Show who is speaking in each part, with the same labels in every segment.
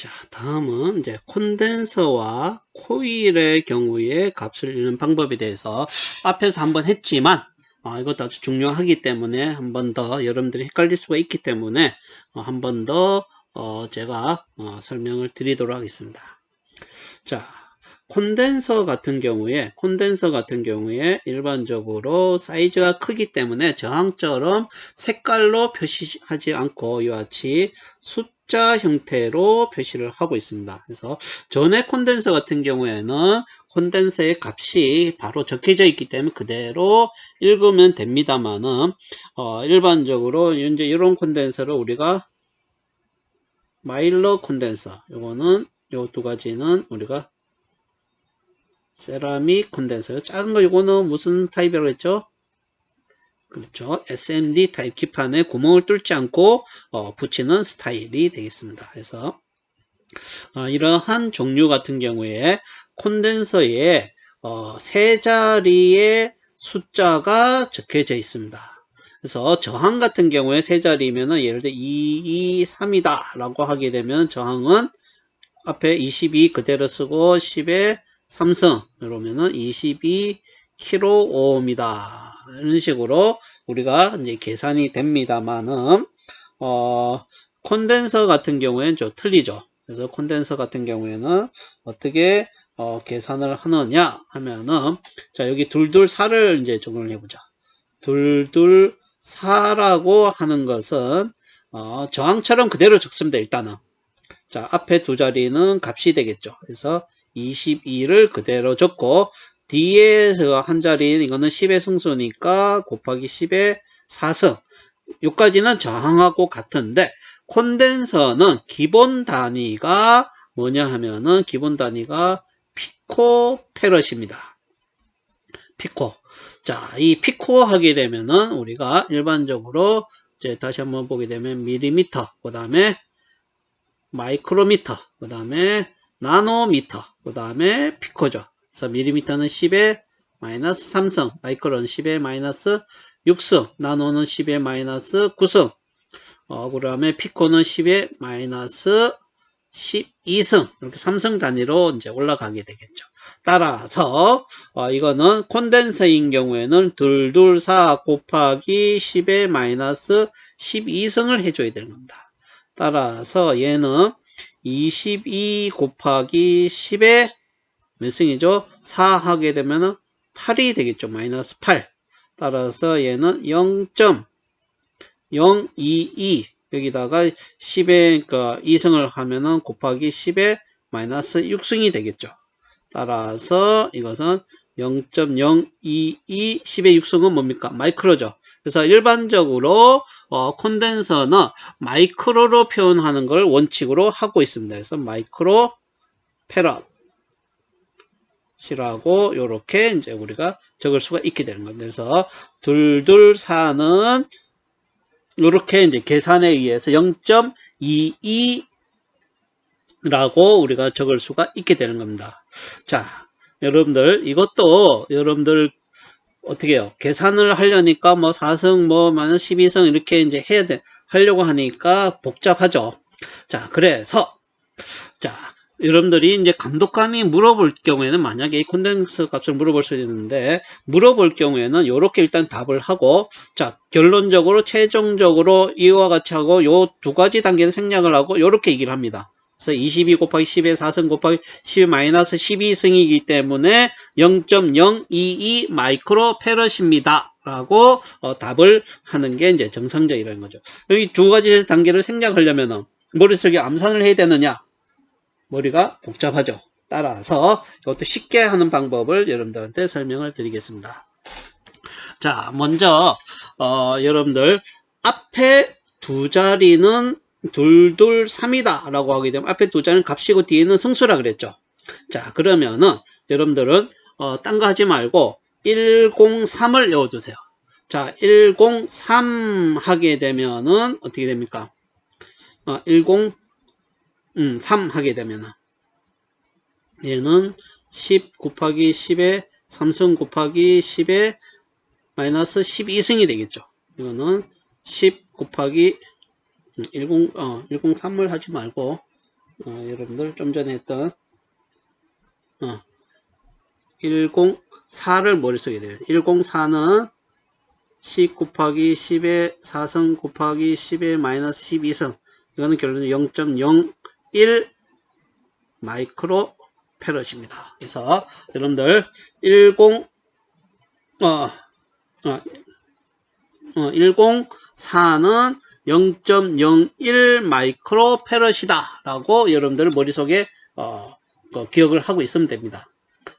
Speaker 1: 자, 다음은 이제 콘덴서와 코일의 경우에 값을 읽는 방법에 대해서 앞에서 한번 했지만 이것도 아주 중요하기 때문에 한 번 더 여러분들이 헷갈릴 수가 있기 때문에 한 번 더 제가 설명을 드리도록 하겠습니다. 자, 콘덴서 같은 경우에 일반적으로 사이즈가 크기 때문에 저항처럼 색깔로 표시하지 않고 이와 같이 숫자 형태로 표시를 하고 있습니다. 그래서 전에 콘덴서 같은 경우에는 콘덴서의 값이 바로 적혀져 있기 때문에 그대로 읽으면 됩니다만은 일반적으로 이제 이런 콘덴서를 우리가 마일러 콘덴서, 요거는 요 두 가지는 우리가 세라믹 콘덴서, 작은 거 요거는 무슨 타입이라고 했죠? 그렇죠. SMD 타입 기판에 구멍을 뚫지 않고 붙이는 스타일이 되겠습니다. 그래서 이러한 종류 같은 경우에 콘덴서에 세 자리의 숫자가 적혀져 있습니다. 그래서 저항 같은 경우에 세 자리면은 예를 들어 223이다 라고 하게 되면 저항은 앞에 22 그대로 쓰고 10에 3승 이러면은 22kΩ입니다. 이런 식으로 우리가 이제 계산이 됩니다만은 콘덴서 같은 경우에는 좀 틀리죠. 그래서 콘덴서 같은 경우에는 어떻게 계산을 하느냐 하면은 자, 여기 224를 이제 적용을 해보자. 224라고 하는 것은 저항처럼 그대로 적습니다. 일단은 자, 앞에 두 자리는 값이 되겠죠. 그래서 22를 그대로 적고 뒤에서 한 자리는 이거는 10의 승수니까 곱하기 10의 4승, 여기까지는 저항하고 같은데 콘덴서는 기본 단위가 뭐냐 하면은 기본 단위가 피코페럿입니다. 피코. 자, 이 피코 하게 되면은 우리가 일반적으로 이제 다시 한번 보게 되면 밀리미터, 그 다음에 마이크로미터, 그 다음에 나노미터, 그 다음에 피코죠. 그래서 밀리미터는 10의 마이너스 3승, 마이크로는 10의 마이너스 6승, 나노는 10의 마이너스 9승, 그 다음에 피코는 10의 마이너스 12승, 이렇게 3승 단위로 이제 올라가게 되겠죠. 따라서 이거는 콘덴서인 경우에는 224 곱하기 10의 마이너스 12승을 해줘야 되는 겁니다. 따라서 얘는 22 곱하기 10의 몇 승이죠? 4 하게 되면 8이 되겠죠. 마이너스 8. 따라서 얘는 0.022 여기다가 10의 그러니까 2승을 하면은 곱하기 10의 마이너스 6승이 되겠죠. 따라서 이것은 0.022 10의 6승은 뭡니까? 마이크로죠. 그래서 일반적으로 콘덴서는 마이크로로 표현하는 걸 원칙으로 하고 있습니다. 그래서 마이크로 페럿이라고 이렇게 이제 우리가 적을 수가 있게 되는 겁니다. 그래서 224는 이렇게 이제 계산에 의해서 0.22 라고 우리가 적을 수가 있게 되는 겁니다. 자, 여러분들 이것도 여러분들 어떻게 해요? 계산을 하려니까 뭐 4승 뭐 마이너스 12승 이렇게 이제 하려고 하니까 복잡하죠. 자, 그래서 자, 여러분들이 이제 감독관이 물어볼 경우에는 만약에 이 콘덴서 값을 물어볼 수 있는데 물어볼 경우에는 이렇게 일단 답을 하고 자, 결론적으로 최종적으로 이와 같이 하고 요 두 가지 단계는 생략을 하고 이렇게 얘기를 합니다. 그래서 22 곱하기 10의 4승 곱하기 10의 마이너스 12승이기 때문에 0.022 마이크로 페럿입니다. 라고 답을 하는 게 이제 정상적이라는 거죠. 여기 두 가지 단계를 생략하려면은 머릿속에 암산을 해야 되느냐? 머리가 복잡하죠. 따라서 이것도 쉽게 하는 방법을 여러분들한테 설명을 드리겠습니다. 자, 먼저 여러분들 앞에 두 자리는 223이다 라고 하게 되면 앞에 두 자리는 값이고 뒤에는 승수라 그랬죠. 자, 그러면은 여러분들은 딴 거 하지 말고 103을 외워두세요. 자, 103 하게 되면은 어떻게 됩니까? 103 하게 되면은 얘는 10 곱하기 10에 3승 곱하기 10에 마이너스 12승이 되겠죠. 이거는 10 곱하기 103을 하지 말고 여러분들 좀 전에 했던 104를 머릿속에 대요. 104는 10 곱하기 10의 4승 곱하기 10의 마이너스 12승. 이거는 결론은 0.01 마이크로 페럿입니다. 그래서 여러분들 104는 0.01 마이크로 페럿이다 라고 여러분들 머릿속에 기억을 하고 있으면 됩니다.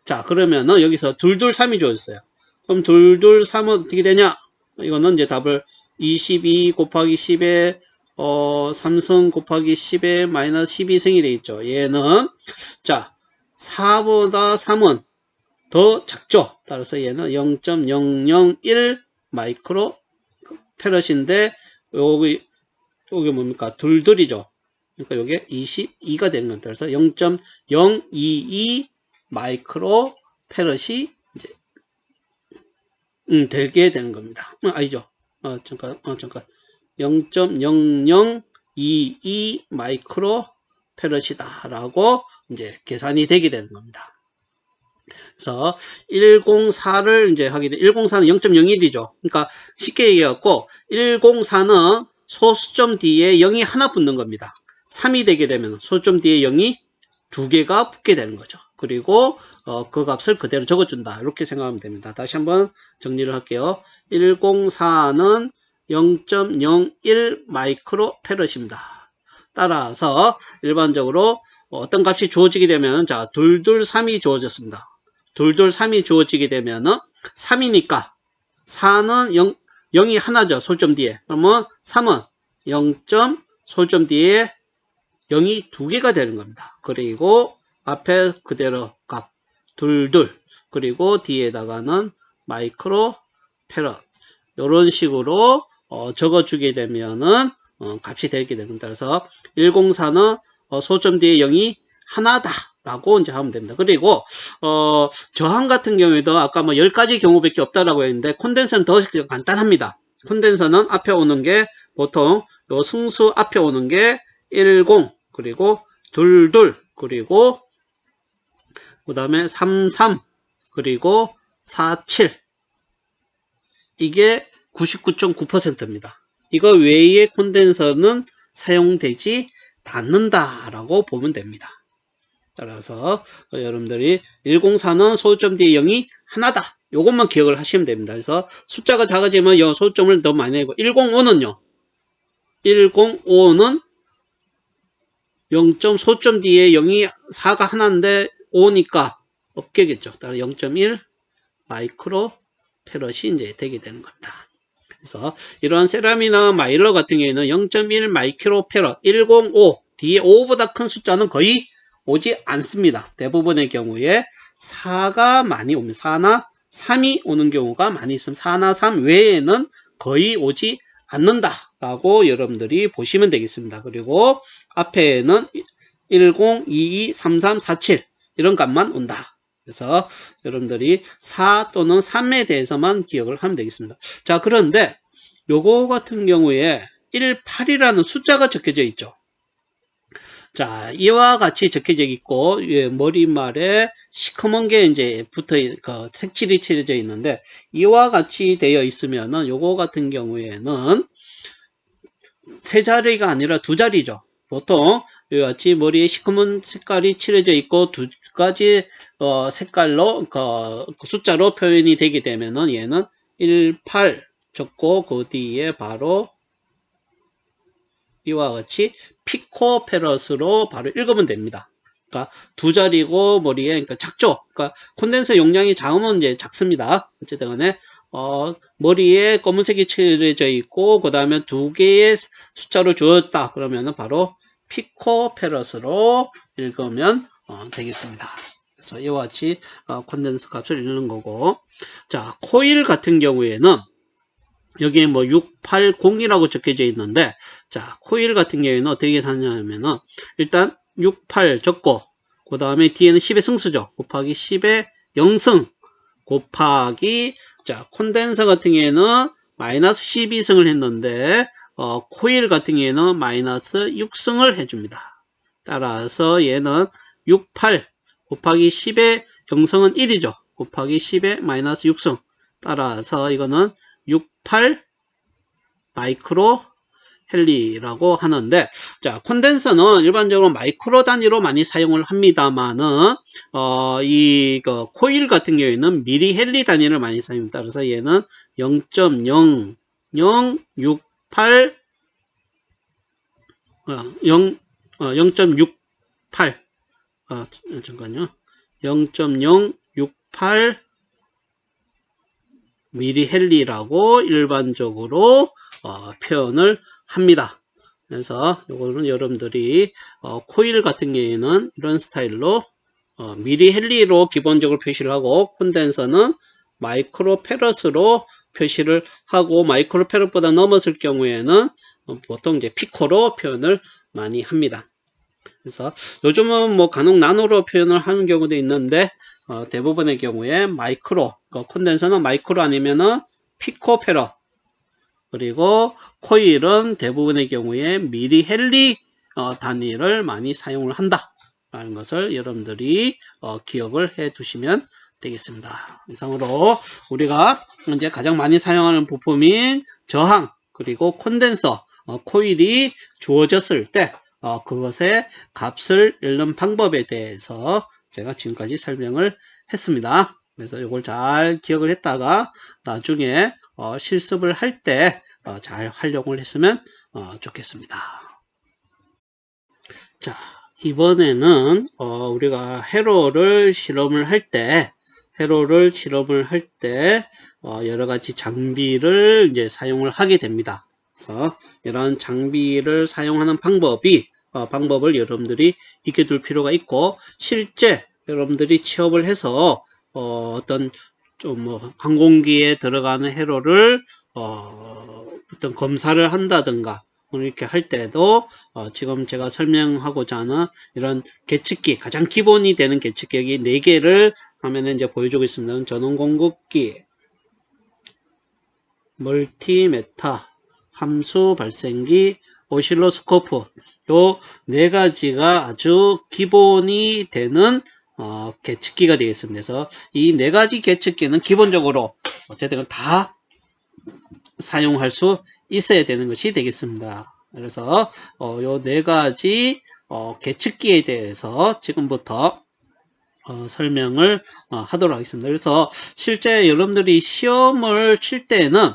Speaker 1: 자, 그러면은 여기서 223이 주어졌어요. 그럼 223은 어떻게 되냐? 이거는 이제 답을 22 곱하기 10에 3승 곱하기 10에 마이너스 12승이 되겠죠. 얘는 자 4보다 3은 더 작죠. 따라서 얘는 0.001 마이크로 페럿인데 여기 뭡니까? 둘둘이죠. 그러니까 이게 22가 되는 겁니다. 그래서 0.022 마이크로 페럿이 이제 되게 되는 겁니다. 아니죠. 잠깐 0.0022 마이크로 페럿이다 라고 이제 계산이 되게 되는 겁니다. 그래서 104를 이제 하게 돼. 104는 0.01이죠. 그러니까 쉽게 얘기해갖고 104는 소수점 뒤에 0이 하나 붙는 겁니다. 3이 되게 되면 소수점 뒤에 0이 두 개가 붙게 되는 거죠. 그리고 그 값을 그대로 적어준다. 이렇게 생각하면 됩니다. 다시 한번 정리를 할게요. 104는 0.01 마이크로 페럿입니다. 따라서 일반적으로 어떤 값이 주어지게 되면 자 223이 주어졌습니다. 223이 주어지게 되면은 3이니까 4는 0이 하나죠. 소점 뒤에. 그러면 3은 0. 소점 뒤에 0이 두 개가 되는 겁니다. 그리고 앞에 그대로 값 22 그리고 뒤에다가는 마이크로 페럿 이런 식으로 적어주게 되면은 값이 되게 됩니다. 그래서 104는 소점 뒤에 0이 하나다 라고 이제 하면 됩니다. 그리고 저항 같은 경우에도 아까 뭐 10가지 경우밖에 없다라고 했는데 콘덴서는 더 간단합니다. 콘덴서는 앞에 오는 게 보통 요 승수 앞에 오는 게 10 그리고 22 그리고 그 다음에 33 그리고 47 이게 99.9%입니다. 이거 외의 콘덴서는 사용되지 않는다라고 보면 됩니다. 따라서 여러분들이 104는 소수점 뒤에 0이 하나다. 요것만 기억을 하시면 됩니다. 그래서 숫자가 작아지면 이 소수점을 더 많이 내고 105는요. 105는 0. 소점 뒤에 0이 4가 하나인데 5니까 없겠죠. 따라 0.1 마이크로 페럿이 이제 되게 되는 겁니다. 그래서 이러한 세라미나 마일러 같은 경우에는 0.1 마이크로 페럿 105 뒤에 5보다 큰 숫자는 거의 오지 않습니다. 대부분의 경우에 4가 많이 옵니다. 4나 3이 오는 경우가 많이 있습니다. 4나 3 외에는 거의 오지 않는다 라고 여러분들이 보시면 되겠습니다. 그리고 앞에는 10, 22, 33, 47 이런 값만 온다. 그래서 여러분들이 4 또는 3에 대해서만 기억을 하면 되겠습니다. 자, 그런데 요거 같은 경우에 18이라는 숫자가 적혀져 있죠. 자, 이와 같이 적혀져 있고 머리말에 시커먼 게 이제 붙어 색칠이 칠해져 있는데 이와 같이 되어 있으면은 요거 같은 경우에는 세 자리가 아니라 두 자리죠. 보통 이와 같이 머리에 시커먼 색깔이 칠해져 있고 두 가지 색깔로 그 숫자로 표현이 되게 되면은 얘는 18 적고 그 뒤에 바로 이와 같이 피코페럿으로 바로 읽으면 됩니다. 그러니까 두 자리고 머리에 그러니까 작죠. 그러니까 콘덴서 용량이 작으면 이제 작습니다. 어쨌든 간에 머리에 검은색이 칠해져 있고 그 다음에 두 개의 숫자로 주었다 그러면은 바로 피코페럿으로 읽으면 되겠습니다. 그래서 이와 같이 콘덴서 값을 읽는 거고, 자 코일 같은 경우에는 여기에 뭐 680이라고 적혀져 있는데, 자 코일 같은 경우에는 어떻게 계산하냐면은 일단 68 적고 그 다음에 뒤에는 10의 승수죠. 곱하기 10의 0승 곱하기 자 콘덴서 같은 경우에는 마이너스 12승을 했는데 코일 같은 경우에는 마이너스 6승을 해줍니다. 따라서 얘는 68 곱하기 10의 형성은 1이죠. 곱하기 10의 마이너스 6승. 따라서 이거는 68 마이크로 헨리라고 하는데, 자, 콘덴서는 일반적으로 마이크로 단위로 많이 사용을 합니다만은, 코일 같은 경우에는 미리 헨리 단위를 많이 사용합니다. 따라서 얘는 0.0068, 0.68, 잠깐요. 0.068 미리 헨리라고 일반적으로 표현을 합니다. 그래서 이거는 여러분들이 코일 같은 경우에는 이런 스타일로 미리 헨리로 기본적으로 표시를 하고, 콘덴서는 마이크로 페럿으로 표시를 하고, 마이크로 페럿보다 넘었을 경우에는 보통 이제 피코로 표현을 많이 합니다. 그래서 요즘은 뭐 간혹 나노로 표현을 하는 경우도 있는데, 대부분의 경우에 마이크로, 콘덴서는 마이크로 아니면은 피코페럿, 그리고 코일은 대부분의 경우에 미리 헨리 단위를 많이 사용을 한다 라는 것을 여러분들이 기억을 해 두시면 되겠습니다. 이상으로 우리가 이제 가장 많이 사용하는 부품인 저항, 그리고 콘덴서, 코일이 주어졌을 때 그것의 값을 읽는 방법에 대해서 제가 지금까지 설명을 했습니다. 그래서 이걸 잘 기억을 했다가 나중에 실습을 할 때 잘 활용을 했으면 좋겠습니다. 자, 이번에는 우리가 회로를 실험을 할 때 여러 가지 장비를 이제 사용을 하게 됩니다. 그래서 이런 장비를 사용하는 방법을 여러분들이 익혀 둘 필요가 있고, 실제 여러분들이 취업을 해서 어떤 항공기에 들어가는 회로를 어떤 검사를 한다든가 이렇게 할 때도 지금 제가 설명하고자 하는 이런 계측기, 가장 기본이 되는 계측기 4개를 화면에 이제 보여주고 있습니다. 전원 공급기, 멀티메타, 함수 발생기, 오실로스코프, 요 4가지가 아주 기본이 되는 계측기가 되겠습니다. 그래서 이 4가지 계측기는 기본적으로 어쨌든 다 사용할 수 있어야 되는 것이 되겠습니다. 그래서 요 4가지 계측기에 대해서 지금부터 설명을 하도록 하겠습니다. 그래서 실제 여러분들이 시험을 칠 때는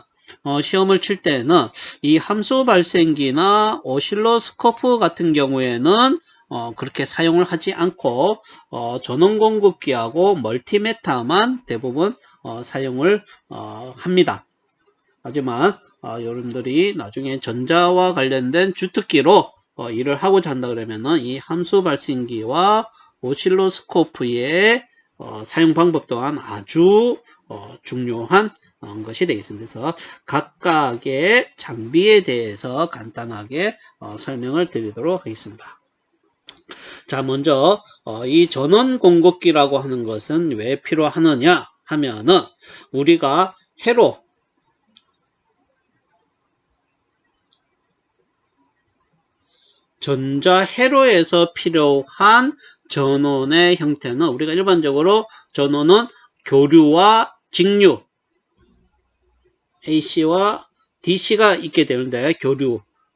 Speaker 1: 이 함수 발생기나 오실로스코프 같은 경우에는 그렇게 사용을 하지 않고 전원 공급기하고 멀티메타만 대부분 사용을 합니다. 하지만 여러분들이 나중에 전자와 관련된 주특기로 일을 하고자 한다 그러면은 이 함수 발생기와 오실로스코프의 사용 방법 또한 아주 중요한 것이 되겠습니다. 그래서 각각의 장비에 대해서 간단하게 설명을 드리도록 하겠습니다. 자, 먼저 이 전원 공급기라고 하는 것은 왜 필요하느냐 하면은, 우리가 회로, 전자 회로에서 필요한 전원의 형태는, 우리가 일반적으로 전원은 교류와 직류, AC와 DC가 있게 되는데,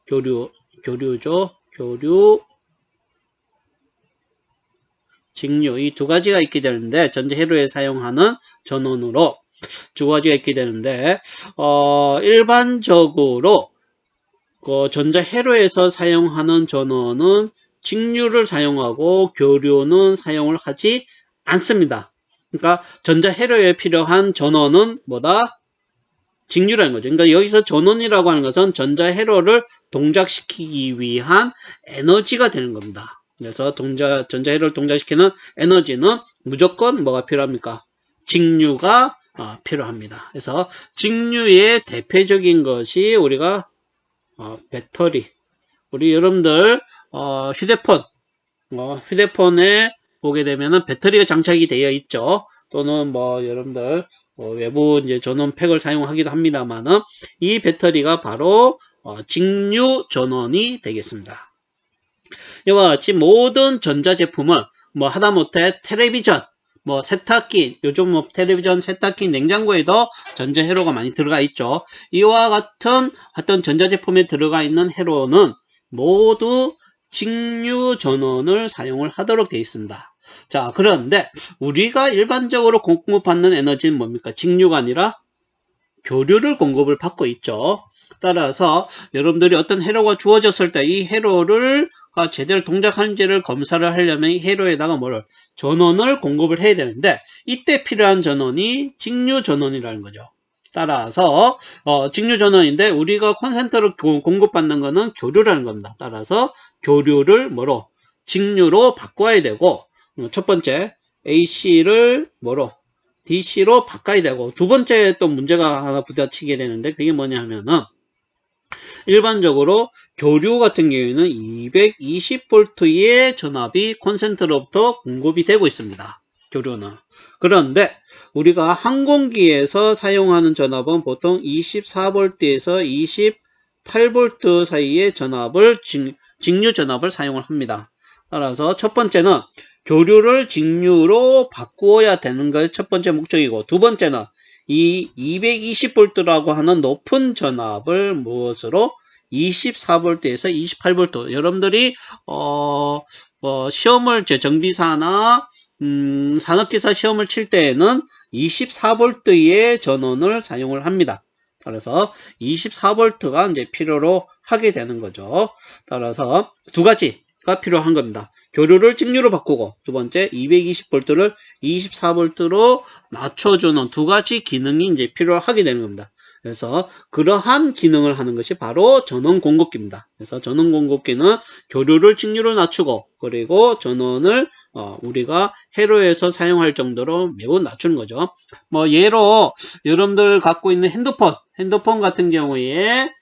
Speaker 1: 교류죠. 교류, 직류, 이 2가지가 있게 되는데, 전자 회로에 사용하는 전원으로 2가지가 있게 되는데, 일반적으로 전자 회로에서 사용하는 전원은 직류를 사용하고 교류는 사용을 하지 않습니다. 그러니까 전자 회로에 필요한 전원은 뭐다? 직류라는 거죠. 그러니까 여기서 전원이라고 하는 것은 전자 회로를 동작시키기 위한 에너지가 되는 겁니다. 그래서 전자 회로를 동작시키는 에너지는 무조건 뭐가 필요합니까? 직류가 필요합니다. 그래서 직류의 대표적인 것이 우리가 배터리, 우리 여러분들 휴대폰에 보게 되면은 배터리가 장착이 되어 있죠. 또는 여러분들 외부 이제 전원팩을 사용하기도 합니다만은, 이 배터리가 바로 직류 전원이 되겠습니다. 이와 같이 모든 전자제품은 뭐 하다못해 텔레비전, 뭐 세탁기, 요즘 뭐 텔레비전, 세탁기, 냉장고에도 전자 회로가 많이 들어가 있죠. 이와 같은 어떤 전자제품에 들어가 있는 회로는 모두 직류 전원을 사용을 하도록 되어 있습니다. 자, 그런데 우리가 일반적으로 공급받는 에너지는 뭡니까? 직류가 아니라 교류를 공급을 받고 있죠. 따라서 여러분들이 어떤 회로가 주어졌을 때 이 회로를 제대로 동작하는지를 검사를 하려면 이 회로에다가 뭐를 전원을 공급을 해야 되는데 이때 필요한 전원이 직류 전원이라는 거죠. 따라서 직류 전원인데 우리가 콘센트를 공급받는 거는 교류라는 겁니다. 따라서 교류를 뭐로 직류로 바꿔야 되고 첫 번째 AC를 뭐로 DC로 바꿔야 되고 두 번째 또 문제가 하나 부딪히게 되는데 그게 뭐냐 하면은 일반적으로 교류 같은 경우에는 220V의 전압이 콘센트로부터 공급이 되고 있습니다. 교류는. 그런데 우리가 항공기에서 사용하는 전압은 보통 24V에서 28V 사이의 전압을 직류 전압을 사용을 합니다. 따라서 첫 번째는 교류를 직류로 바꾸어야 되는 것이 첫 번째 목적이고 두 번째는 이 220V라고 하는 높은 전압을 무엇으로 24V에서 28V 여러분들이 시험을 정비사나 산업기사 시험을 칠 때에는 24V의 전원을 사용을 합니다. 따라서 24V가 이제 필요로 하게 되는 거죠. 따라서 두 가지가 필요한 겁니다. 교류를 직류로 바꾸고 두 번째 220V를 24V로 낮춰주는 두 가지 기능이 이제 필요하게 되는 겁니다. 그래서 그러한 기능을 하는 것이 바로 전원 공급기입니다. 그래서 전원 공급기는 교류를 직류로 낮추고 그리고 전원을 우리가 회로에서 사용할 정도로 매우 낮추는 거죠. 뭐 예로 여러분들 갖고 있는 핸드폰 같은 경우에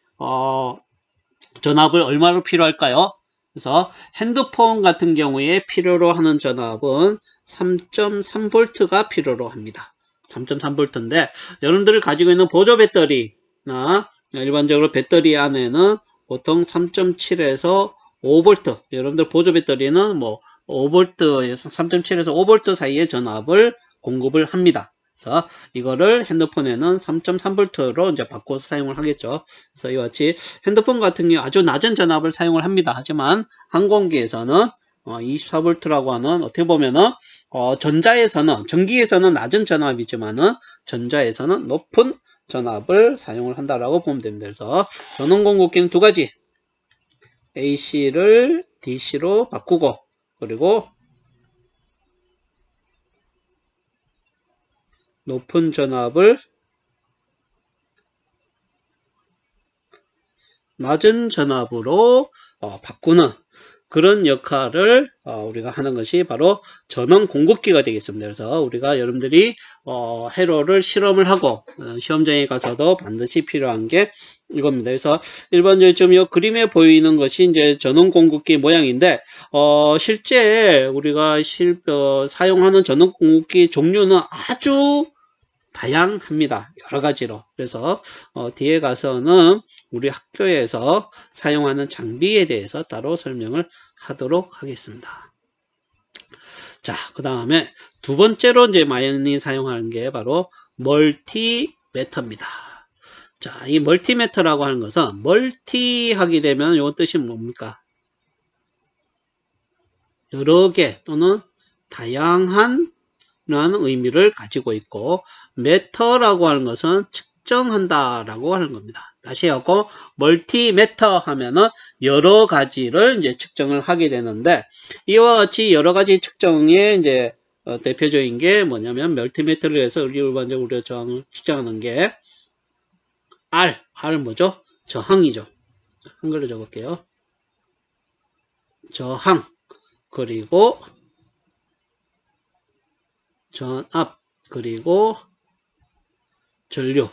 Speaker 1: 전압을 얼마로 필요할까요? 그래서 핸드폰 같은 경우에 필요로 하는 전압은 3.3V가 필요로 합니다. 3.3V인데 여러분들이 가지고 있는 보조 배터리나 일반적으로 배터리 안에는 보통 3.7에서 5V 여러분들 보조 배터리는 뭐 5V에서 3.7에서 5V 사이의 전압을 공급을 합니다. 그래서 이거를 핸드폰에는 3.3V로 이제 바꿔서 사용을 하겠죠. 그래서 이와 같이 핸드폰 같은 경우 아주 낮은 전압을 사용을 합니다. 하지만 항공기에서는 24V라고 하는 어떻게 보면은 전기에서는 낮은 전압이지만은 전자에서는 높은 전압을 사용을 한다라고 보면 됩니다. 그래서 전원 공급기는 두 가지 AC를 DC로 바꾸고 그리고 높은 전압을 낮은 전압으로 바꾸는 그런 역할을 우리가 하는 것이 바로 전원 공급기가 되겠습니다. 그래서 우리가 여러분들이 회로를 실험을 하고 시험장에 가서도 반드시 필요한 게 이겁니다. 그래서 일반적으로 지금 이 그림에 보이는 것이 이제 전원 공급기 모양인데 실제 우리가 사용하는 전원 공급기 종류는 아주 다양합니다. 여러 가지로. 그래서 뒤에 가서는 우리 학교에서 사용하는 장비에 대해서 따로 설명을 하도록 하겠습니다. 자, 그 다음에 두 번째로 이제 많이 사용하는 게 바로 멀티매터입니다. 자, 이 멀티매터라고 하는 것은 멀티 하게 되면 요 뜻이 뭡니까? 여러 개 또는 다양한 라는 의미를 가지고 있고 매터라고 하는 것은 측정한다 라고 하는 겁니다. 다시 하고 멀티매터 하면은 여러 가지를 이제 측정을 하게 되는데 이와 같이 여러 가지 측정에 이제 대표적인 게 뭐냐면 멀티매터를 해서 일반적으로 우리가 측정하는 게 R 뭐죠? 저항이죠. 한글로 적을게요. 저항 그리고 전압 그리고 전류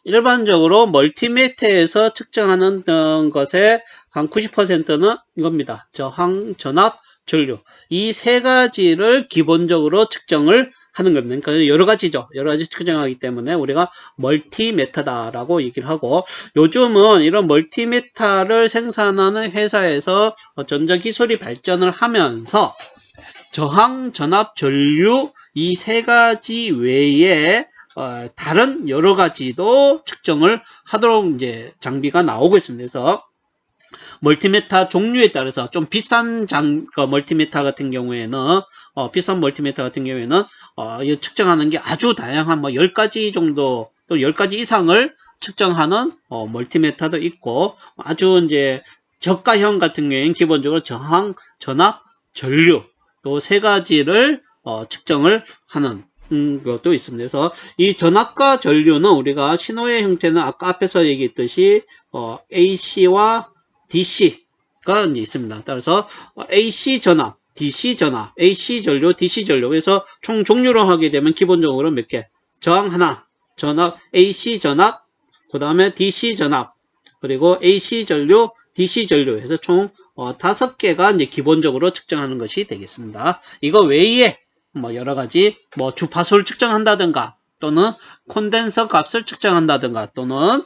Speaker 1: 일반적으로 멀티매터에서 측정하는 것의 한 90%는 이겁니다. 저항, 전압, 전류 이 세 가지를 기본적으로 측정을 하는 겁니다. 그러니까 여러 가지죠. 여러 가지 측정하기 때문에 우리가 멀티메타다라고 얘기를 하고, 요즘은 이런 멀티메타를 생산하는 회사에서 전자기술이 발전을 하면서 저항, 전압, 전류 이 세 가지 외에 다른 여러 가지도 측정을 하도록 이제 장비가 나오고 있습니다. 그래서 멀티메타 종류에 따라서 좀 비싼 멀티메타 같은 경우에는 이 측정하는 게 아주 다양한 10가지 정도 또 10가지 이상을 측정하는 멀티메타도 있고, 아주 이제 저가형 같은 경우에는 기본적으로 저항, 전압, 전류 요 세 가지를 측정을 하는 것도 있습니다. 그래서 이 전압과 전류는 우리가 신호의 형태는 아까 앞에서 얘기했듯이 AC와 DC가 있습니다. 따라서 AC 전압, DC 전압, AC 전류, DC 전류. 그래서 총 종류로 하게 되면 기본적으로 몇 개? 저항 하나, 전압, AC 전압, 그 다음에 DC 전압, 그리고 AC 전류, DC 전류 해서 총 5개가 이제 기본적으로 측정하는 것이 되겠습니다. 이거 외에 여러 가지 주파수를 측정한다든가 또는 콘덴서 값을 측정한다든가 또는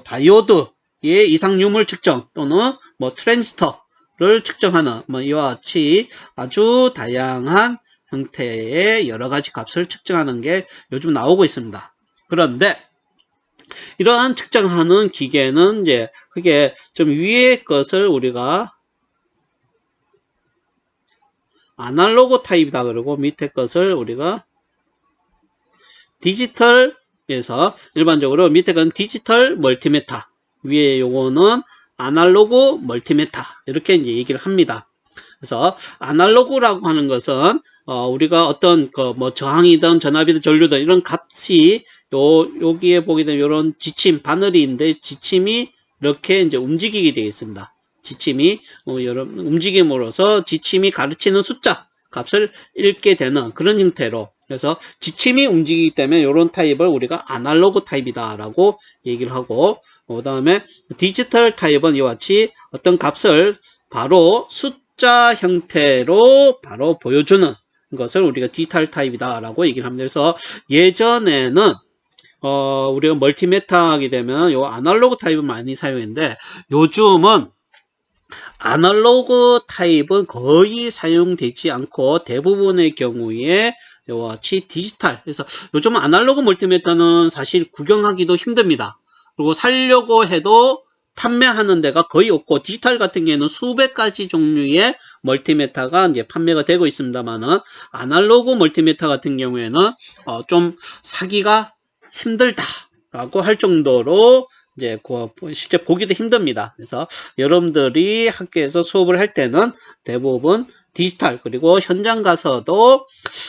Speaker 1: 다이오드의 이상유물 측정 또는 트랜지스터를 측정하는 이와 같이 아주 다양한 형태의 여러 가지 값을 측정하는 게 요즘 나오고 있습니다. 그런데 이러한 측정하는 기계는 이제 그게 좀 위의 것을 우리가 아날로그 타입이다 그러고 밑에 것을 우리가 디지털에서 일반적으로 밑에 건 디지털 멀티메타, 위에 요거는 아날로그 멀티메타 이렇게 이제 얘기를 합니다. 그래서 아날로그라고 하는 것은 우리가 어떤 저항이든 전압이든 전류든 이런 값이 여기에 보게 되면 이런 지침 바늘인데 지침이 이렇게 이제 움직이게 되어 있습니다. 지침이 여러분 움직임으로써 지침이 가르치는 숫자 값을 읽게 되는 그런 형태로, 그래서 지침이 움직이기 때문에 이런 타입을 우리가 아날로그 타입이다라고 얘기를 하고, 그 다음에 디지털 타입은 이와 같이 어떤 값을 바로 숫자 형태로 바로 보여주는 것을 우리가 디지털 타입이다라고 얘기를 합니다. 그래서 예전에는 우리가 멀티메타 하게 되면 요 아날로그 타입을 많이 사용했는데, 요즘은 아날로그 타입은 거의 사용되지 않고 대부분의 경우에 이와 같이 디지털. 그래서 요즘 아날로그 멀티메타는 사실 구경하기도 힘듭니다. 그리고 살려고 해도 판매하는 데가 거의 없고, 디지털 같은 경우에는 수백 가지 종류의 멀티메타가 이제 판매가 되고 있습니다만은, 아날로그 멀티메타 같은 경우에는 좀 사기가 힘들다라고 할 정도로 이제 실제 보기도 힘듭니다. 그래서 여러분들이 학교에서 수업을 할 때는 대부분 디지털, 그리고 현장 가서도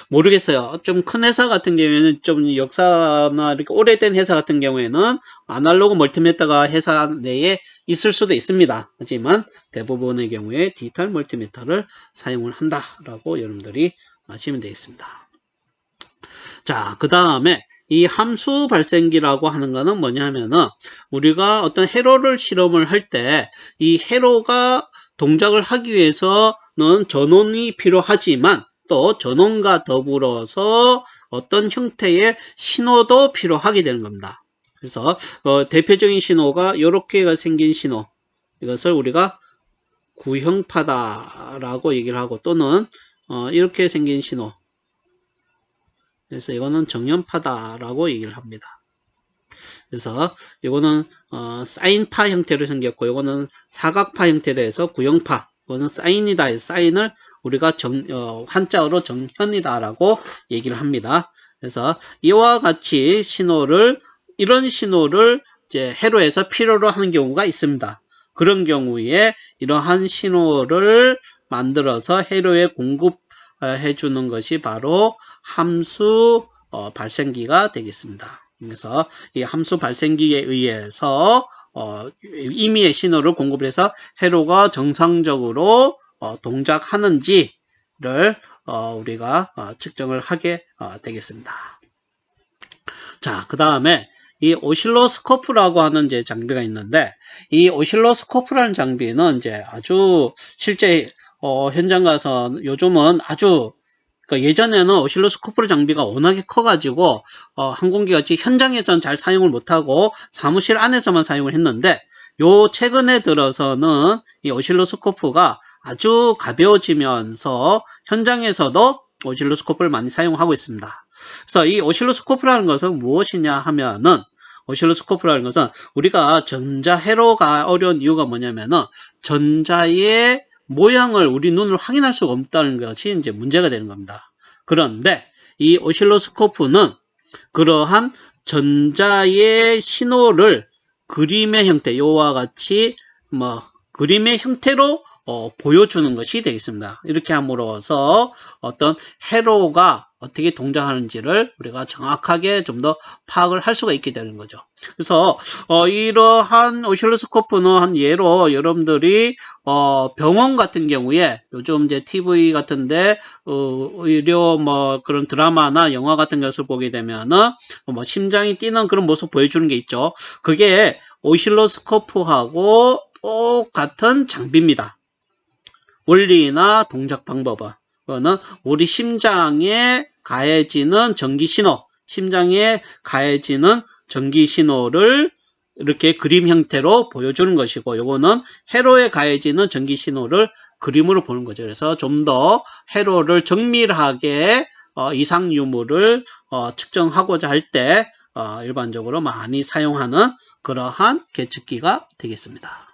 Speaker 1: 모르겠어요. 좀 큰 회사 같은 경우에는 좀 역사나 이렇게 오래된 회사 같은 경우에는 아날로그 멀티메타가 회사 내에 있을 수도 있습니다. 하지만 대부분의 경우에 디지털 멀티메타를 사용을 한다라고 여러분들이 아시면 되겠습니다. 자, 그 다음에 이 함수 발생기라고 하는 거는 뭐냐면은, 우리가 어떤 회로를 실험을 할 때 이 회로가 동작을 하기 위해서는 전원이 필요하지만 또 전원과 더불어서 어떤 형태의 신호도 필요하게 되는 겁니다. 그래서 대표적인 신호가 이렇게 생긴 신호, 이것을 우리가 구형파다라고 얘기를 하고, 또는 이렇게 생긴 신호, 그래서 이거는 정연파다라고 얘기를 합니다. 그래서 이거는 사인파 형태로 생겼고, 이거는 사각파 형태로 해서 구형파, 이거는 사인이다 해서 사인을 우리가 한자어로 정현이다라고 얘기를 합니다. 그래서 이와 같이 이런 신호를 이제 회로에서 필요로 하는 경우가 있습니다. 그런 경우에 이러한 신호를 만들어서 회로에 공급해 주는 것이 바로 함수 발생기가 되겠습니다. 그래서 이 함수 발생기에 의해서 임의의 신호를 공급을 해서 회로가 정상적으로 동작하는지를 우리가 측정을 하게 되겠습니다. 자, 그 다음에 이 오실로스코프라고 하는 이제 장비가 있는데, 이 오실로스코프라는 장비는 이제 아주 실제 현장 가서 요즘은 아주 그러니까 예전에는 오실로스코프 장비가 워낙에 커가지고 항공기같이 현장에서는 잘 사용을 못하고 사무실 안에서만 사용을 했는데 요 최근에 들어서는 이 오실로스코프가 아주 가벼워지면서 현장에서도 오실로스코프를 많이 사용하고 있습니다. 그래서 이 오실로스코프라는 것은 무엇이냐 하면은 오실로스코프라는 것은 우리가 전자 회로가 어려운 이유가 뭐냐면은 전자의 모양을 우리 눈으로 확인할 수가 없다는 것이 이제 문제가 되는 겁니다. 그런데 이 오실로스코프는 그러한 전자의 신호를 그림의 형태, 요와 같이 그림의 형태로 보여주는 것이 되겠습니다. 이렇게 함으로써 어떤 회로가 어떻게 동작하는지를 우리가 정확하게 좀 더 파악을 할 수가 있게 되는 거죠. 그래서 이러한 오실로스코프는 한 예로 여러분들이 병원 같은 경우에 요즘 이제 TV 같은데 의료 그런 드라마나 영화 같은 것을 보게 되면은 심장이 뛰는 그런 모습 보여주는 게 있죠. 그게 오실로스코프하고 똑같은 장비입니다. 원리나 동작 방법은 그거는 우리 심장에 가해지는 전기 신호, 심장에 가해지는 전기 신호를 이렇게 그림 형태로 보여주는 것이고, 요거는 회로에 가해지는 전기 신호를 그림으로 보는 거죠. 그래서 좀 더 회로를 정밀하게 이상 유무를 측정하고자 할 때 일반적으로 많이 사용하는 그러한 계측기가 되겠습니다.